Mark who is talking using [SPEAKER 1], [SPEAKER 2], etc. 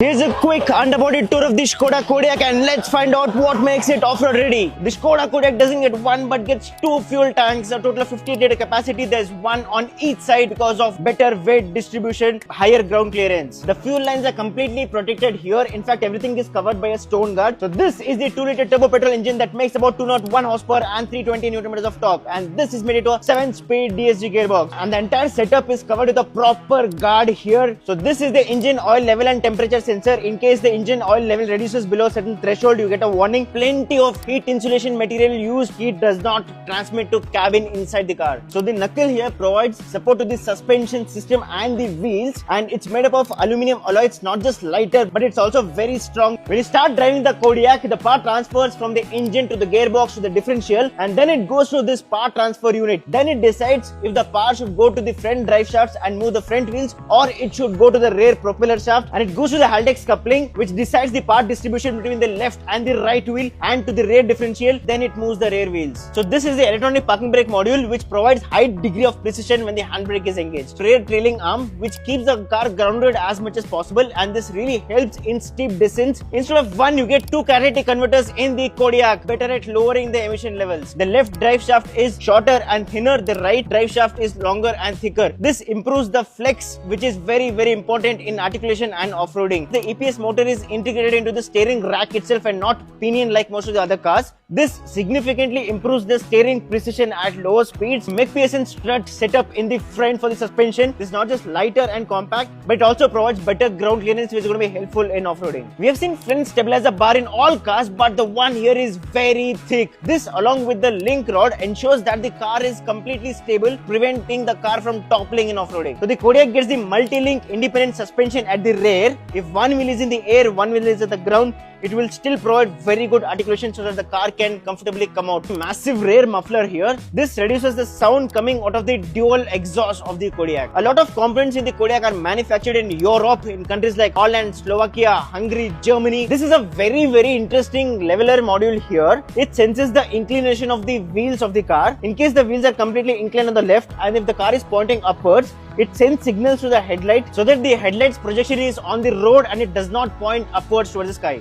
[SPEAKER 1] Here's a quick underbody tour of the Skoda Kodiaq and let's find out what makes it off-road ready. The Skoda Kodiaq doesn't get one but gets two fuel tanks, a total of 50 liter capacity. There's one on each side because of better weight distribution, higher ground clearance. The fuel lines are completely protected here. In fact, everything is covered by a stone guard. So this is the 2 liter turbo petrol engine that makes about 201 horsepower and 320 Nm of torque. And this is made into a 7-speed DSG gearbox. And the entire setup is covered with a proper guard here. So this is the engine oil level and temperature sensor. In case the engine oil level reduces below a certain threshold, you get a warning. Plenty of heat insulation material used. Heat does not transmit to cabin inside the car. So the knuckle here provides support to the suspension system and the wheels, and it's made up of aluminum alloy. It's not just lighter but it's also very strong. When you start driving the Kodiaq, the power transfers from the engine to the gearbox to the differential, and then it goes to this power transfer unit. Then it decides if the power should go to the front drive shafts and move the front wheels, or it should go to the rear propeller shaft, and it goes to the Haldex coupling, which decides the power distribution between the left and the right wheel, and to the rear differential. Then it moves the rear wheels. So this is the electronic parking brake module, which provides high degree of precision when the handbrake is engaged. Rear trailing arm, which keeps the car grounded as much as possible, and this really helps in steep descents. Instead of one, you get two catalytic converters in the Kodiaq, better at lowering the emission levels. The left drive shaft is shorter and thinner. The right drive shaft is longer and thicker. This improves the flex, which is very important in articulation and off-roading. The EPS motor is integrated into the steering rack itself and not pinion like most of the other cars. This significantly improves the steering precision at lower speeds. McPherson strut setup in the front for the suspension. This is not just lighter and compact, but it also provides better ground clearance, which is going to be helpful in off-roading. We have seen front stabilizer bar in all cars, but the one here is very thick. This, along with the link rod, ensures that the car is completely stable, preventing the car from toppling in off-roading. So the Kodiaq gets the multi-link independent suspension at the rear. If one wheel is in the air, one wheel is at the ground, it will still provide very good articulation so that the car can comfortably come out. Massive rear muffler here. This reduces the sound coming out of the dual exhaust of the Kodiaq. A lot of components in the Kodiaq are manufactured in Europe, in countries like Holland, Slovakia, Hungary, Germany. This is a very interesting leveler module here. It senses the inclination of the wheels of the car. In case the wheels are completely inclined on the left, and if the car is pointing upwards, it sends signals to the headlight so that the headlight's projection is on the road and it does not point upwards towards the sky.